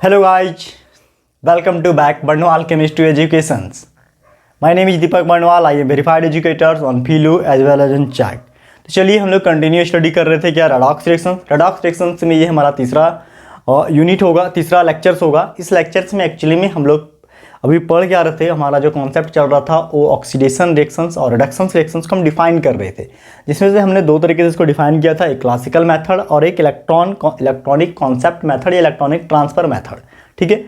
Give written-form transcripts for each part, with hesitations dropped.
Hello guys, welcome to back Barnwal Chemistry Educations. My name is Deepak Barnwal. I am verified educator on PhilU as well as on CHAT. तो चलिए हम लोग continue study कर रहे थे क्या redox reactions में ये हमारा तीसरा यूनिट होगा, तीसरा लेक्चर्स होगा। इस लेक्चर्स में एक्चुअली में हम लोग अभी पढ़ क्या रहे थे, हमारा जो कॉन्सेप्ट चल रहा था वो ऑक्सीडेशन रिएक्शंस और रिएक्शंस को हम डिफाइन कर रहे थे, जिसमें से हमने दो तरीके से इसको डिफाइन किया था, एक क्लासिकल मेथड और एक इलेक्ट्रॉनिक कॉन्सेप्ट मेथड या इलेक्ट्रॉनिक ट्रांसफर मेथड। ठीक है,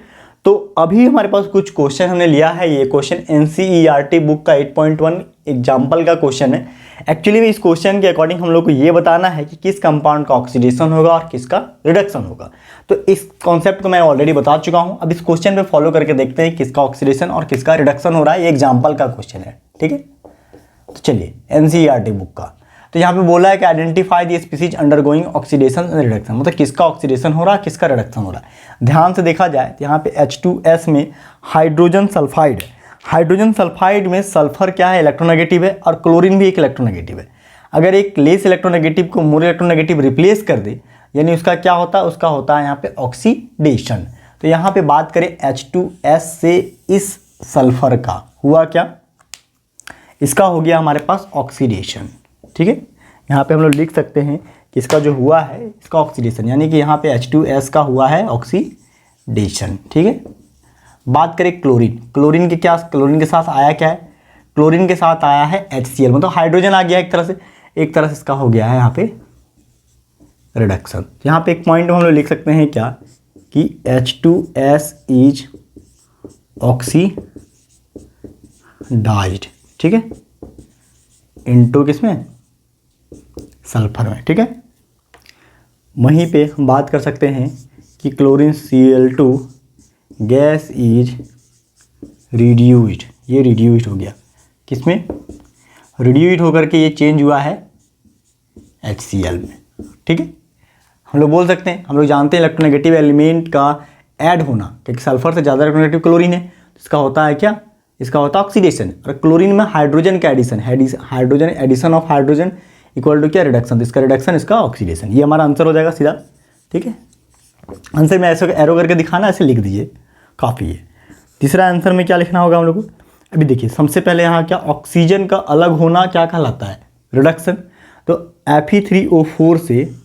तो अभी हमारे पास कुछ क्वेश्चन हमने लिया है। ये क्वेश्चन NCERT बुक का 8.1 एग्जाम्पल का क्वेश्चन है। एक्चुअली में इस क्वेश्चन के अकॉर्डिंग हम लोग को ये बताना है कि किस कंपाउंड का ऑक्सीडेशन होगा और किसका रिडक्शन होगा। तो इस कॉन्सेप्ट को मैं ऑलरेडी बता चुका हूँ। अब इस क्वेश्चन पे फॉलो करके देखते हैं किसका ऑक्सीडेशन और किसका रिडक्शन हो रहा है। ये एग्जाम्पल का क्वेश्चन है। ठीक है, तो चलिए NCERT बुक का, तो यहाँ पे बोला है कि identify the species undergoing oxidation and reduction, मतलब किसका ऑक्सीडेशन हो रहा है, किसका रिडक्शन हो रहा है। ध्यान से देखा जाए तो यहाँ पे H2S में हाइड्रोजन सल्फाइड है। हाइड्रोजन सल्फाइड में सल्फर क्या है, इलेक्ट्रोनेगेटिव है, और क्लोरीन भी एक इलेक्ट्रोनेगेटिव है। अगर एक लेस इलेक्ट्रोनेगेटिव को मोर इलेक्ट्रोनेगेटिव रिप्लेस कर दे, यानी उसका क्या होता है, उसका होता है यहाँ पे ऑक्सीडेशन। तो यहाँ पे बात करें H2S से इस सल्फर का हुआ क्या, इसका हो गया हमारे पास ऑक्सीडेशन। ठीक है, यहाँ पे हम लोग लिख सकते हैं कि इसका जो हुआ है इसका ऑक्सीडेशन, यानी कि यहाँ पे H2S का हुआ है ऑक्सीडेशन। ठीक है, बात करें क्लोरीन के क्या, क्लोरीन के साथ आया क्या है, क्लोरीन के साथ आया है HCl, मतलब हाइड्रोजन आ गया एक तरह से इसका हो गया है यहाँ पे रिडक्शन। यहाँ पे एक पॉइंट हम लोग लिख सकते हैं क्या कि H2S इज ऑक्सीडाइज्ड। ठीक है, इनटू किसमें, सल्फर में। ठीक है, वहीं पे हम बात कर सकते हैं कि chlorine Cl2 gas is reduced, ये रिड्यूस्ड हो गया किसमें, रिड्यूस्ड होकर के ये चेंज हुआ है HCl में। ठीक है, हम लोग बोल सकते हैं, हम लोग जानते हैं इलेक्ट्रोनेगेटिव एलिमेंट का ऐड होना, क्योंकि सल्फर से ज़्यादा इलेक्ट्रोनेगेटिव क्लोरीन है, तो इसका होता है क्या, इसका होता है ऑक्सीडेशन। और क्लोरीन में हाइड्रोजन का addition, hydrogen addition of hydrogen equal to क्या, रिडक्शन। इसका रिडक्शन, इसका ऑक्सीडेशन। ये हमारा आंसर हो जाएगा सीधा। ठीक है, आंसर में ऐसे एरो करके दिखाना, ऐसे लिख दीजिए, काफ़ी है। तीसरा आंसर में क्या लिखना होगा हम लोग को, अभी देखिए सबसे पहले यहाँ क्या, ऑक्सीजन का अलग होना क्या कहलाता है, रिडक्शन। तो Fe3O4 से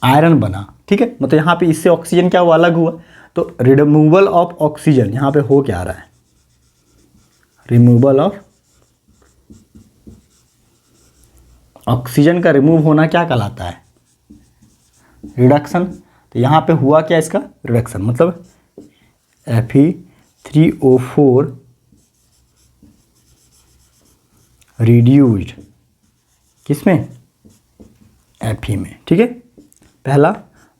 आयरन बना। ठीक है, मतलब यहाँ पे इससे ऑक्सीजन क्या हुआ, अलग हुआ, तो रिमूवल ऑफ ऑक्सीजन यहाँ पे हो क्या रहा है, रिमूवल ऑफ ऑक्सीजन का रिमूव होना क्या कहलाता है, रिडक्शन। तो यहाँ पे हुआ क्या, इसका रिडक्शन, मतलब Fe3O4 रिड्यूस्ड किसमें, Fe में। ठीक है, पहला।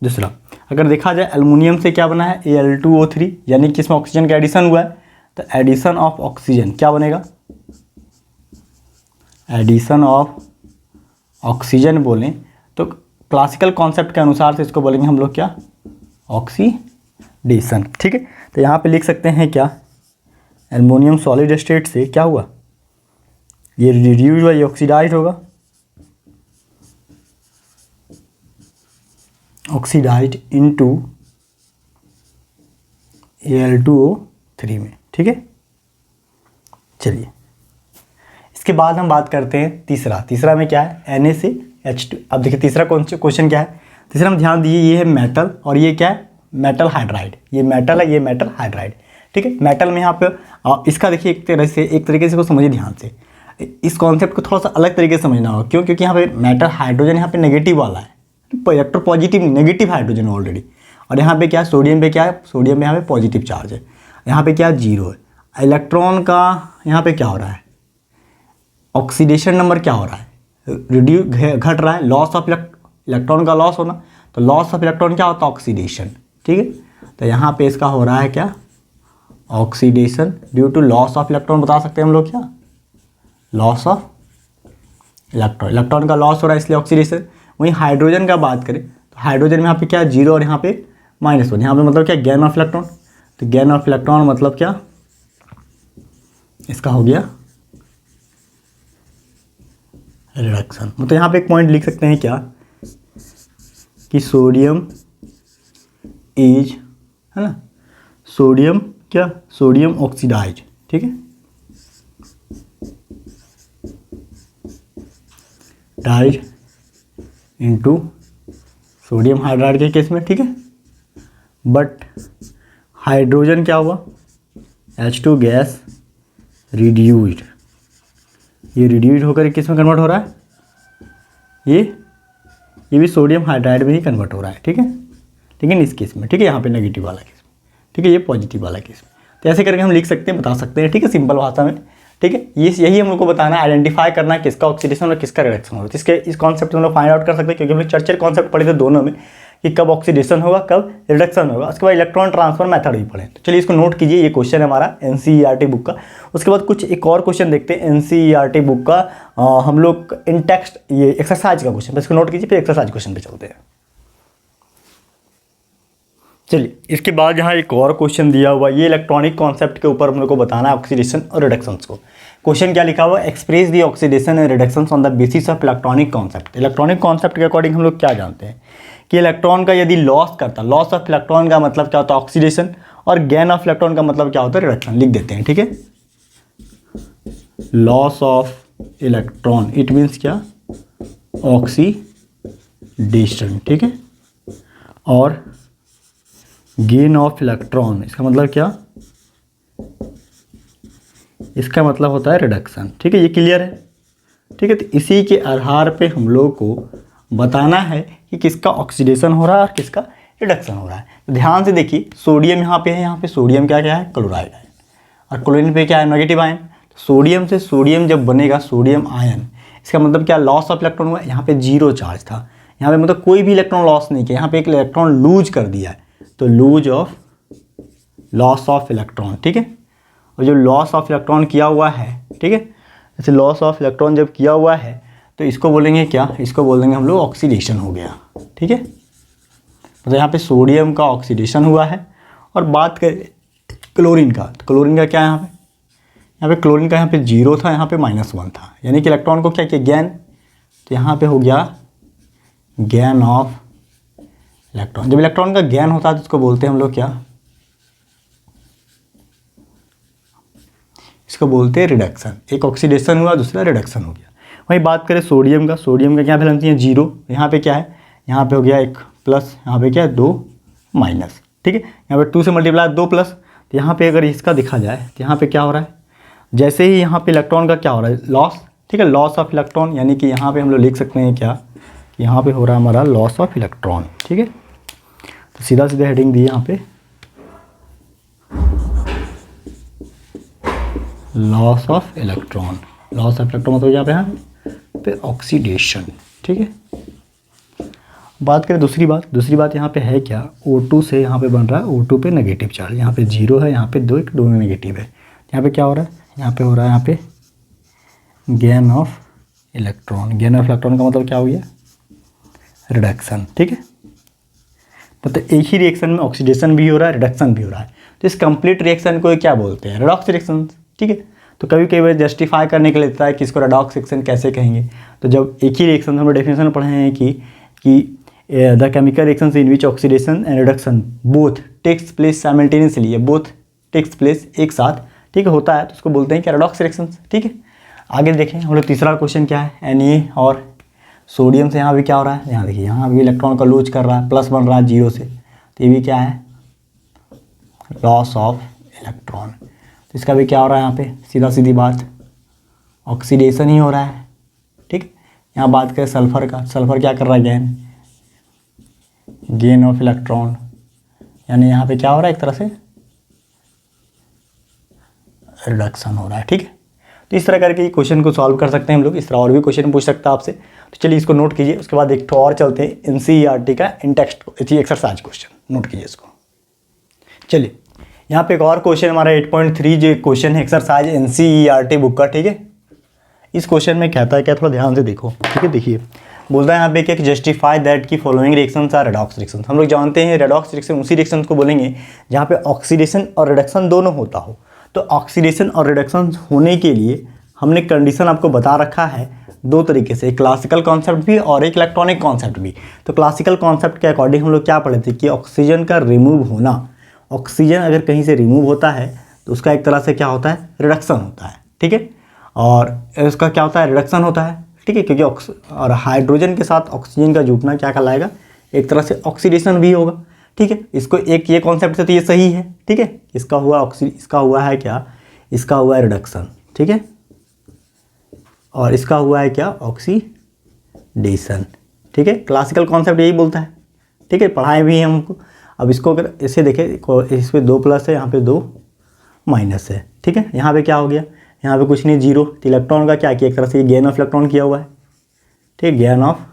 दूसरा, अगर देखा जाए एल्युमिनियम से क्या बना है, Al2O3, यानी कि इसमें ऑक्सीजन का एडिशन हुआ है, तो एडिशन ऑफ ऑक्सीजन क्या बनेगा, एडिशन ऑफ ऑक्सीजन बोलें तो क्लासिकल कॉन्सेप्ट के अनुसार से इसको बोलेंगे हम लोग क्या, ऑक्सीडेशन। ठीक है, तो यहाँ पे लिख सकते हैं क्या, एल्युमिनियम सॉलिड स्टेट से क्या हुआ, ये रिड्यूस हुआ, ये ऑक्सीडाइज्ड होगा, ऑक्सीडाइज्ड इनटू Al2O3 में। ठीक है, चलिए इसके बाद हम बात करते हैं तीसरा में क्या है, NaCH2। अब देखिए तीसरा क्वेश्चन क्या है, तीसरा में ध्यान दीजिए, ये है मेटल और ये क्या है, मेटल हाइड्राइड। ये मेटल है, ये मेटल हाइड्राइड। ठीक है, मेटल में यहाँ पे इसका देखिए एक तरीके से को समझिए ध्यान से, इस कॉन्सेप्ट को थोड़ा सा अलग तरीके से समझना होगा। क्यों, क्योंकि यहाँ पे मेटल हाइड्रोजन यहाँ पे नेगेटिव वाला है, electro positive negative hydrogen already, और यहाँ पे क्या है, सोडियम पे क्या है, सोडियम में यहाँ पे पॉजिटिव चार्ज है, यहाँ पे क्या जीरो है। इलेक्ट्रॉन का यहाँ पे क्या हो रहा है, ऑक्सीडेशन नंबर क्या हो रहा है, घट रहा है, लॉस ऑफ इलेक्ट्रॉन का लॉस होना, तो लॉस ऑफ इलेक्ट्रॉन क्या होता है, ऑक्सीडेशन। ठीक है, तो यहाँ पे इसका हो रहा है क्या, oxidation due to loss of electron. बता सकते हैं हम लोग क्या, लॉस ऑफ इलेक्ट्रॉन का लॉस हो रहा है, इसलिए ऑक्सीडेशन। वहीं हाइड्रोजन का बात करें तो हाइड्रोजन में यहाँ पे क्या है, जीरो, और यहाँ पे -1, यहाँ पे मतलब क्या, गेन ऑफ इलेक्ट्रॉन। तो गेन ऑफ इलेक्ट्रॉन मतलब क्या, इसका हो गया रिडक्शन। मतलब यहाँ पे एक पॉइंट लिख सकते हैं क्या कि सोडियम इज है ना, सोडियम क्या, सोडियम ऑक्सीडाइज, ठीक है, डाइज इनटू सोडियम हाइड्राइड के केस में, ठीक है। बट हाइड्रोजन क्या हुआ, H2 गैस रिड्यूस्ड, ये रिड्यूस्ड होकर किस में कन्वर्ट हो रहा है, ये भी सोडियम हाइड्राइड में ही कन्वर्ट हो रहा है, ठीक है, लेकिन इस केस में, ठीक है, यहाँ पे नेगेटिव वाला केस में, ठीक है, ये पॉजिटिव वाला केस में। तो ऐसे करके हम लिख सकते हैं, बता सकते हैं, ठीक है, सिंपल भाषा में, ठीक है। ये यही हम लोग को बताना है, आइडेंटिफाई करना है किसका ऑक्सीडेशन और किसका रिडक्शन होगा। इसके इस कॉन्सेप्ट में हम लोग फाइंड आउट कर सकते हैं, क्योंकि हम लोग चर्चर कॉन्सेप्ट पढ़े थे दोनों में कि कब ऑक्सीडेशन होगा, कब रिडक्शन होगा। उसके बाद इलेक्ट्रॉन ट्रांसफर मेथड भी पढ़े। तो चलिए इसको नोट कीजिए, ये क्वेश्चन है हमारा NCERT बुक का। उसके बाद कुछ एक और क्वेश्चन देखते हैं NCERT बुक का, हम लोग इन टेक्स्ट, ये एक्सरसाइज का क्वेश्चन, इसको नोट कीजिए, फिर एक्सरसाइज क्वेश्चन पे चलते हैं। चलिए इसके बाद यहाँ एक और क्वेश्चन दिया हुआ, ये इलेक्ट्रॉनिक कॉन्सेप्ट के ऊपर हम लोग को बताना है ऑक्सीडेशन और रिडक्शंस को। क्वेश्चन क्या लिखा हुआ, express the oxidation and reductions on the basis of electronic concept. Electronic concept के अकॉर्डिंग हम लोग क्या जानते हैं कि इलेक्ट्रॉन का यदि लॉस करता, लॉस ऑफ इलेक्ट्रॉन का मतलब क्या होता है, ऑक्सीडेशन, और गेन ऑफ इलेक्ट्रॉन का मतलब क्या होता है, रिडक्शन। लिख देते हैं, ठीक है, loss of electron it means क्या, ऑक्सीडेशन, ठीक है, और गेन ऑफ इलेक्ट्रॉन इसका मतलब क्या, इसका मतलब होता है रिडक्शन, ठीक है, ये क्लियर है, ठीक है। तो इसी के आधार पे हम लोग को बताना है कि किसका ऑक्सीडेशन हो रहा है और किसका रिडक्शन हो रहा है। तो ध्यान से देखिए, सोडियम यहाँ पे है, यहाँ पे सोडियम क्या क्या है, क्लोराइड आयन, और क्लोरीन पे क्या है, नेगेटिव आयन। सोडियम से सोडियम जब बनेगा, सोडियम आयन, इसका मतलब क्या, लॉस ऑफ इलेक्ट्रॉन हुआ। यहाँ पे 0 चार्ज था, यहाँ पे मतलब कोई भी इलेक्ट्रॉन लॉस नहीं किया, यहाँ पे एक इलेक्ट्रॉन लूज कर दिया है, तो लॉस ऑफ इलेक्ट्रॉन, ठीक है। और जो लॉस ऑफ इलेक्ट्रॉन किया हुआ है, ठीक है, जैसे लॉस ऑफ इलेक्ट्रॉन जब किया हुआ है तो इसको बोलेंगे क्या, इसको बोलेंगे हम लोग ऑक्सीडेशन हो गया, ठीक है। मतलब यहाँ पे सोडियम का ऑक्सीडेशन हुआ है। और बात करें क्लोरीन का, तो क्लोरीन का क्या है, यहाँ पे क्लोरीन का यहाँ पे 0 था, यहाँ पे -1 था, यानी कि इलेक्ट्रॉन को क्या किया, गैन। तो यहाँ पे हो गया गैन ऑफ इलेक्ट्रॉन। जब इलेक्ट्रॉन का गैन होता है तो उसको बोलते हैं हम लोग क्या, इसको बोलते हैं रिडक्शन। एक ऑक्सीडेशन हुआ, दूसरा रिडक्शन हो गया। वही बात करें सोडियम का, सोडियम का क्या वैलेंसी है, 0। यहाँ पे क्या है, यहाँ पे हो गया 1 प्लस, यहाँ पे क्या है 2 माइनस, ठीक है। यहाँ पे 2 से मल्टीप्लाई 2 प्लस। तो यहाँ पे अगर इसका देखा जाए तो यहाँ पे क्या हो रहा है, जैसे ही यहाँ पे इलेक्ट्रॉन का क्या हो रहा है, लॉस, ठीक है, लॉस ऑफ इलेक्ट्रॉन, यानी कि यहाँ पे हम लोग लिख सकते हैं क्या, यहाँ पे हो रहा है हमारा लॉस ऑफ इलेक्ट्रॉन, ठीक है। तो सीधा सीधा हेडिंग दी यहाँ पे, loss of electron. Loss of electron मतलब यहाँ पे यहाँ पे ऑक्सीडेशन, ठीक है। बात करें दूसरी बात यहाँ पे है क्या, O2 से यहाँ पे बन रहा है, O2 पे नेगेटिव चार्ज, यहाँ पे 0 है, यहाँ पे 2 दोनों नेगेटिव है। यहाँ पे क्या हो रहा है, यहाँ पे हो रहा है, यहाँ पे gain of electron. Gain of electron का मतलब क्या हो गया, रिडक्शन, ठीक है। मतलब एक ही रिएक्शन में ऑक्सीडेशन भी हो रहा है, रिडक्शन भी हो रहा है। तो इस कंप्लीट रिएक्शन को क्या बोलते हैं, रेडॉक्स रिएक्शन, ठीक है। तो कभी कभी जस्टिफाई करने के लिए देता है कि इसको रेडॉक्स रिएक्शन कैसे कहेंगे। तो जब एक ही रिएक्शन, हम लोग डेफिनेशन में पढ़े हैं कि the chemical reactions in which oxidation and reduction both takes place simultaneously, या बोथ टेक्स प्लेस एक साथ, ठीक है, होता है, तो उसको बोलते हैं कि रेडॉक्स रिएक्शन, ठीक है। आगे देखें हम लोग तीसरा क्वेश्चन क्या है, Na और सोडियम से यहाँ भी क्या हो रहा है, यहाँ देखिए, यहाँ भी इलेक्ट्रॉन का लूज कर रहा है, प्लस बन रहा है 0 से, तो ये भी क्या है, लॉस ऑफ इलेक्ट्रॉन। तो इसका भी क्या हो रहा है, यहाँ पे सीधा सीधी बात, ऑक्सीडेशन ही हो रहा है, ठीक। यहाँ बात करें सल्फर का, सल्फर क्या कर रहा है, गेन ऑफ इलेक्ट्रॉन, यानी यहाँ पे क्या हो रहा है, एक तरह से रिडक्शन हो रहा है, ठीक है। तो इस तरह करके क्वेश्चन को सॉल्व कर सकते हैं हम लोग। इस तरह और भी क्वेश्चन पूछ सकता है आपसे। तो चलिए इसको नोट कीजिए। उसके बाद एक और चलते हैं NCERT का इन टेक्स्ट एक्सरसाइज क्वेश्चन, नोट कीजिए इसको। चलिए यहाँ पे एक और क्वेश्चन हमारा 8.3 जो क्वेश्चन है एक्सरसाइज NCERT बुक का, ठीक है। इस क्वेश्चन में कहता है क्या, थोड़ा ध्यान से देखो, ठीक है। देखिए बोलता है यहाँ पे कि justify that the following reactions are redox reactions. हम लोग जानते हैं रेडॉक्स रिएक्शन उसी रिएक्शन को बोलेंगे जहाँ पे ऑक्सीडेशन और रिडक्शन दोनों होता हो। तो ऑक्सीडेशन और रिडक्शन होने के लिए हमने कंडीशन आपको बता रखा है दो तरीके से, एक क्लासिकल कॉन्सेप्ट भी और एक इलेक्ट्रॉनिक कॉन्सेप्ट भी। तो क्लासिकल कॉन्सेप्ट के अकॉर्डिंग हम लोग क्या पढ़े थे कि ऑक्सीजन का रिमूव होना ऑक्सीजन अगर कहीं से रिमूव होता है तो उसका एक तरह से क्या होता है, रिडक्शन होता है, ठीक है। और उसका क्या होता है, रिडक्शन होता है, ठीक है, क्योंकि और हाइड्रोजन के साथ ऑक्सीजन का जुटना क्या कहलाएगा, एक तरह से ऑक्सीडेशन भी होगा, ठीक है। इसको एक ये कॉन्सेप्ट से तो ये सही है, ठीक है। इसका हुआ है क्या, इसका हुआ है रिडक्शन, ठीक है, और इसका हुआ है क्या, ऑक्सीडेशन, ठीक है। क्लासिकल कॉन्सेप्ट यही बोलता है, ठीक है, पढ़ाए भी हैं हमको। अब इसको अगर इसे देखें, इस पर 2 प्लस है, यहाँ पे 2 माइनस है, ठीक है। यहाँ पे क्या हो गया, यहाँ पे कुछ नहीं, 0। तो इलेक्ट्रॉन का क्या किया, एक तरह से गेन ऑफ इलेक्ट्रॉन किया हुआ है, ठीक है, गेन ऑफ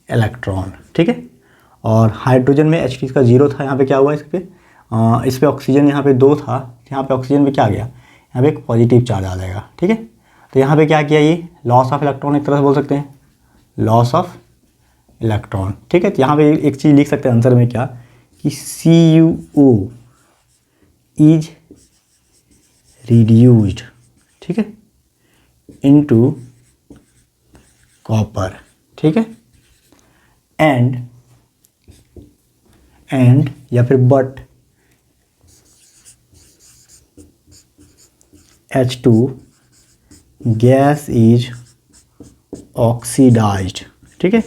इलेक्ट्रॉन, ठीक है। और हाइड्रोजन में H का 0 था, यहाँ पे क्या हुआ, इस पर ऑक्सीजन यहाँ पे 2 था, यहाँ पे ऑक्सीजन पे क्या आ गया, यहाँ पे एक पॉजिटिव चार्ज आ जाएगा, ठीक है। तो यहाँ पे क्या किया, ये लॉस ऑफ इलेक्ट्रॉन एक तरह से बोल सकते हैं, लॉस ऑफ इलेक्ट्रॉन, ठीक है। तो यहाँ पे एक चीज़ लिख सकते हैं आंसर में क्या, कि CuO इज रिड्यूस्ड, ठीक है, इनटू कॉपर, ठीक है, एंड या फिर but H2 gas is oxidised, ठीक है,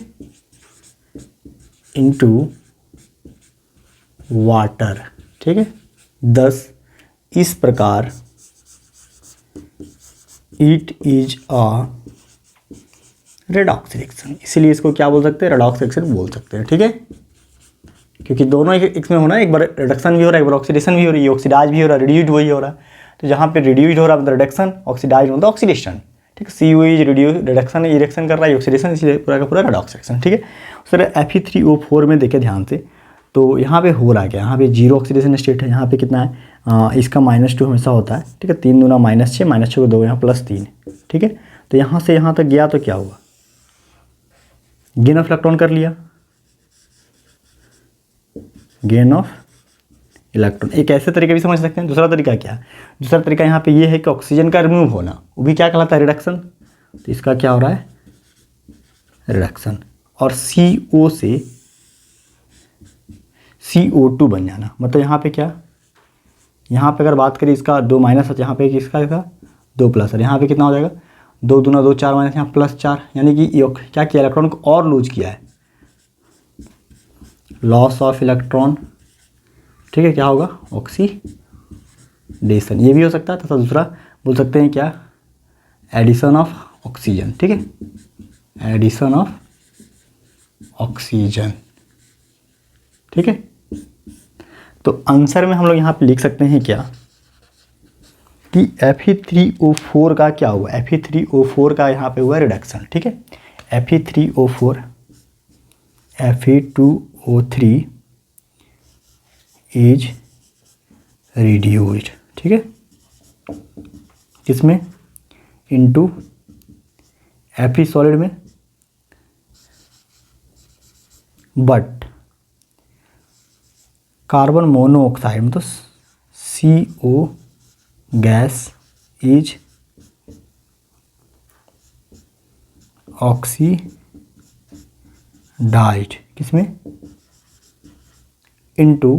इनटू वाटर, ठीक है। thus इस प्रकार it is a redox reaction, इसीलिए इसको क्या बोल सकते हैं, रेडॉक्स रिएक्शन बोल सकते हैं, ठीक है। क्योंकि दोनों इसमें होना है, एक बार रिडक्शन भी हो रहा है, एक बार ऑक्सीडेशन भी हो रही है, ऑक्सीडाइज भी हो रहा है, रिड्यूस्ड वही हो रहा है। तो जहाँ पे रिड्यूस्ड हो रहा है मतलब रिडक्शन, ऑक्सीडाइज मतलब ऑक्सीडेशन, ठीक है। CuO इज रिडक्शन, ये रिएक्शन कर रहा है, ऑक्सीडेशन, इसलिए पूरा का पूरा रेडॉक्स रिएक्शन, ठीक है। उस तरह Fe3O4 में देखें ध्यान से, तो यहाँ पे हो रहा है क्या, यहाँ पे 0 ऑक्सीडेशन स्टेट है, यहाँ पे कितना है, इसका -2 हमेशा होता है, ठीक है। 3 दूना -6, -6 को 2, यहाँ +3, ठीक है। तो यहाँ से यहाँ तक गया तो क्या हुआ, गेन ऑफ इलेक्ट्रॉन कर लिया, गेन ऑफ इलेक्ट्रॉन। एक ऐसे तरीके भी समझ सकते हैं। दूसरा तरीका क्या है, दूसरा तरीका यहाँ पे ये है कि ऑक्सीजन का रिमूव होना, वो भी क्या कहलाता है, रिडक्शन। तो इसका क्या हो रहा है, रिडक्शन। और CO से CO2 बन जाना, मतलब यहाँ पे क्या, यहाँ पे अगर बात करें इसका 2 माइनस है, यहाँ पे इसका 2 प्लस है, यहाँ पे कितना हो जाएगा, 2 दूना 2, 4 माइनस यहाँ +4, यानी कि क्या किया, इलेक्ट्रॉन को और लूज किया है, लॉस ऑफ इलेक्ट्रॉन, ठीक है। क्या होगा, ऑक्सीडेशन, ये भी हो सकता है। तथा दूसरा बोल सकते हैं क्या, एडिशन ऑफ ऑक्सीजन, ठीक है, एडिशन ऑफ ऑक्सीजन, ठीक है। तो आंसर में हम लोग यहाँ पे लिख सकते हैं क्या, कि Fe3O4 का क्या हुआ, Fe3O4 का यहाँ पे हुआ रिडक्शन, ठीक है। Fe3O4 Fe2O3 इज रिड्यूस्ड, ठीक है, किसमें, इनटू Fe सॉलिड में, बट कार्बन मोनोऑक्साइड मतलब CO गैस इज ऑक्सीडाइज्ड, किसमें, इनटू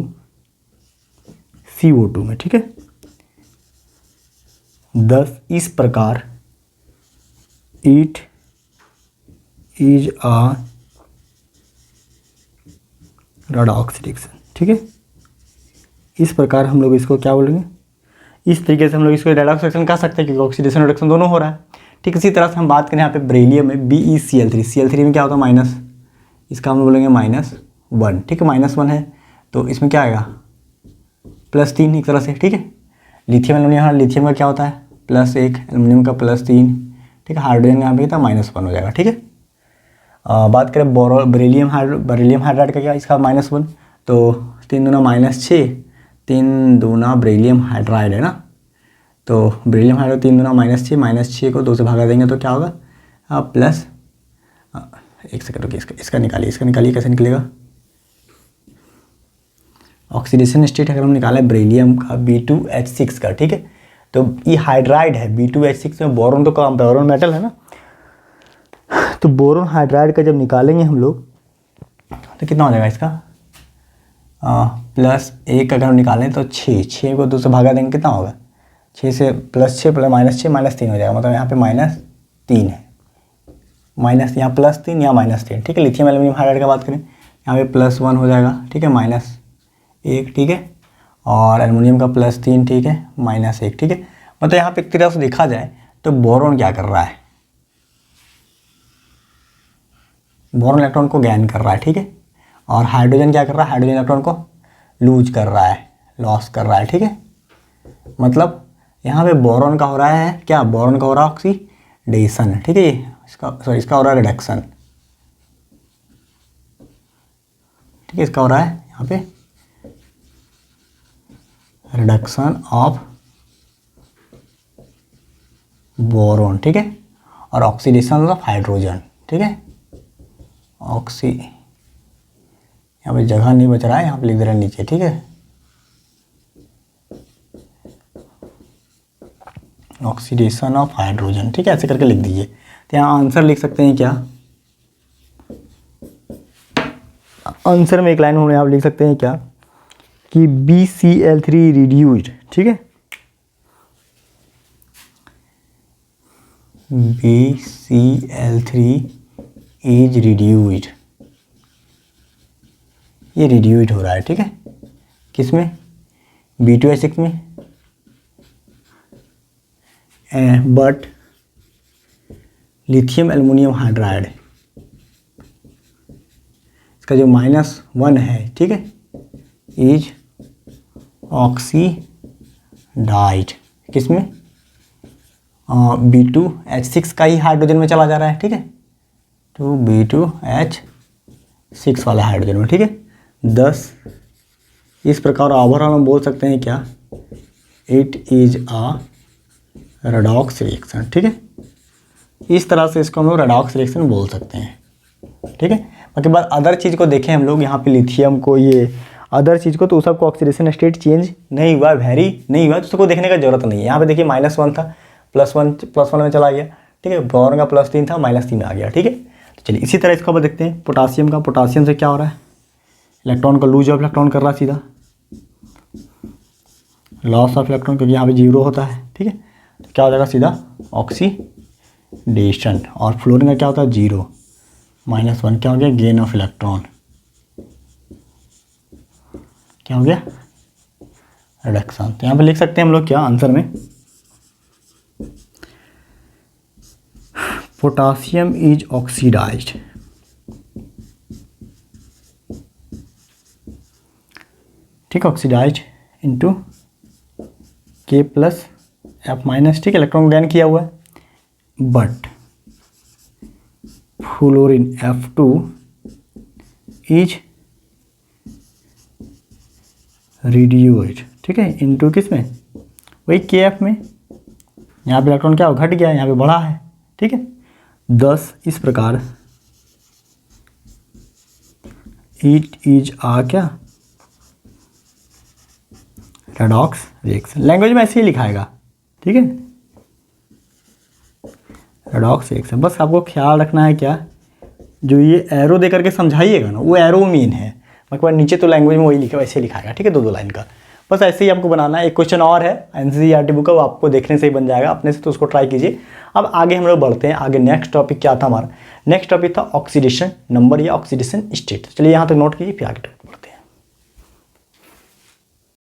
CO2 में, ठीक है। 10 इस प्रकार it is a redox reaction, ठीक है। इस प्रकार हम लोग इसको क्या बोलेंगे, इस तरीके से हम लोग इसको रेडॉक्स रिएक्शन कह सकते हैं, क्योंकि ऑक्सीडेशन रिडक्शन दोनों हो रहा है, ठीक। इसी तरह से हम बात करें यहाँ पे बेरिलियम में BeCl3, Cl3 में क्या होता है माइनस, इसका हम लोग बोलेंगे -1, ठीक है, -1 है, तो इसमें क्या आएगा, +3 एक तरह से, ठीक है। लिथियम एल्यूमिनियम, यहाँ लिथियम का क्या होता है, +1, एल्यूमिनियम का +3, ठीक है। हाइड्रोजन यहाँ पे कितना, -1 हो जाएगा, ठीक है। बात करें बेरिलियम हाइड्राइड का, क्या इसका -1, तो 3 दूना -6, 3 दूना बेरिलियम हाइड्राइड है ना, तो बेरिलियम हाइड्राइड 3 दूना -6, -6 को 2 से भागा देंगे तो क्या होगा, प्लस, एक सेकंड रुकिए, इसका निकालिए, कैसे निकलेगा, ऑक्सीडेशन स्टेट अगर हम निकालें बेरिलियम का B2H6 का, ठीक है। तो ये हाइड्राइड है, B2H6 में बोरोन तो कम, बोरोन मेटल है ना, तो बोरोन हाइड्राइड का जब निकालेंगे हम लोग तो कितना हो जाएगा इसका, +1 अगर हम निकालें तो 6 को 2 से भागा देंगे कितना होगा, 6 से +6 -6 -3 हो जाएगा, मतलब यहाँ पे -3 है, माइनस यहाँ +3 यहाँ -3, ठीक है। लिथियम एल्यूमिनियम हाइड्राइड का बात करें यहाँ पे +1 हो जाएगा, ठीक है, -1, ठीक है, और एल्युमिनियम का +3, ठीक है, -1, ठीक है। मतलब यहाँ पे एक तरह से देखा जाए तो बोरॉन क्या कर रहा है, बोरॉन इलेक्ट्रॉन को गेन कर रहा है, ठीक है, और हाइड्रोजन क्या कर रहा है, हाइड्रोजन इलेक्ट्रॉन को लूज कर रहा है, लॉस कर रहा है, ठीक है। मतलब यहाँ पे बोरॉन का हो रहा है क्या, बोरॉन का हो रहा है ऑक्सीडेशन, ठीक है, इसका हो रहा है रिडक्शन, ठीक है, इसका हो रहा है यहाँ पे रिडक्शन ऑफ बोरॉन, ठीक है, और ऑक्सीडेशन ऑफ हाइड्रोजन, ठीक है। यहाँ पे जगह नहीं बच रहा है, यहाँ पे लिख दे रहा है नीचे, ठीक है, ऑक्सीडेशन ऑफ हाइड्रोजन, ठीक है, ऐसे करके लिख दीजिए। तो यहाँ आंसर लिख सकते हैं क्या, आंसर में एक लाइन में आप लिख सकते हैं क्या कि BCl3 रिड्यूस्ड, ठीक है, BCl3 इज रिड्यूस्ड, ये रिड्यूस्ड हो रहा है, ठीक है, किसमें, B2H6 में, बट लिथियम एल्युमिनियम हाइड्राइड इसका जो -1 है, ठीक है, इज ऑक्सीडाइड, किसमें, B2H6 का ही हाइड्रोजन में चला जा रहा है, ठीक है, तो B2H6 वाला हाइड्रोजन में, ठीक है। 10 इस प्रकार ओवरऑल हम बोल सकते हैं क्या, it is a redox reaction, ठीक है, इस तरह से इसको हम लोग रेडॉक्स रिएक्शन बोल सकते हैं, ठीक है। बाकी बात अदर चीज़ को देखें हम लोग, यहाँ पे लिथियम को, ये अदर चीज़ को, तो सबको ऑक्सीडेशन स्टेट चेंज नहीं हुआ, वेरी नहीं हुआ, तो उसको देखने का जरूरत नहीं है। यहाँ पे देखिए -1 था, +1 में चला गया, ठीक है, बोरॉन का +3 था, -3 में आ गया, ठीक है। तो चलिए इसी तरह इसको अब देखते हैं पोटासियम का, पोटासियम से क्या हो रहा है, इलेक्ट्रॉन को लूज ऑफ इलेक्ट्रॉन कर रहा है, सीधा लॉस ऑफ इलेक्ट्रॉन, क्योंकि यहाँ पे 0 होता है, ठीक है, तो क्या हो जाएगा सीधा ऑक्सीडेशन, और फ्लोरीन का क्या होता है 0, -1 क्या हो गया, गेन ऑफ इलेक्ट्रॉन, क्या हो गया, रिडक्शन। तो यहाँ पे लिख सकते हैं हम लोग क्या आंसर में, पोटासियम इज ऑक्सीडाइज्ड, ठीक, ऑक्सीडाइज्ड इनटू K+F-, ठीक, इलेक्ट्रॉन को गेन किया हुआ है, but fluorine F2 is reduced, ठीक है, इनटू किस में, वही KF में, यहाँ पे इलेक्ट्रॉन क्या घट गया है, यहाँ पे बढ़ा है, ठीक है। 10 इस प्रकार इट इज आ क्या, रेडॉक्स रिएक्शन, लैंग्वेज में ऐसे ही लिखाएगा, ठीक है, रेडॉक्स रिएक्शन। बस आपको ख्याल रखना है क्या, जो ये एरो दे करके समझाइएगा ना, वो एरो मीन है, मतलब नीचे तो लैंग्वेज में वही लिखा वैसे लिखाएगा, ठीक है, 2 लाइन का, बस ऐसे ही आपको बनाना है। एक क्वेश्चन और है NCERT बुक का, वो आपको देखने से ही बन जाएगा अपने से, तो उसको ट्राई कीजिए। अब आगे हम लोग बढ़ते हैं, आगे नेक्स्ट टॉपिक क्या था हमारा, नेक्स्ट टॉपिक था ऑक्सीडेशन नंबर या ऑक्सीडेशन स्टेट। चलिए यहाँ तक नोट कीजिए, फिर आगे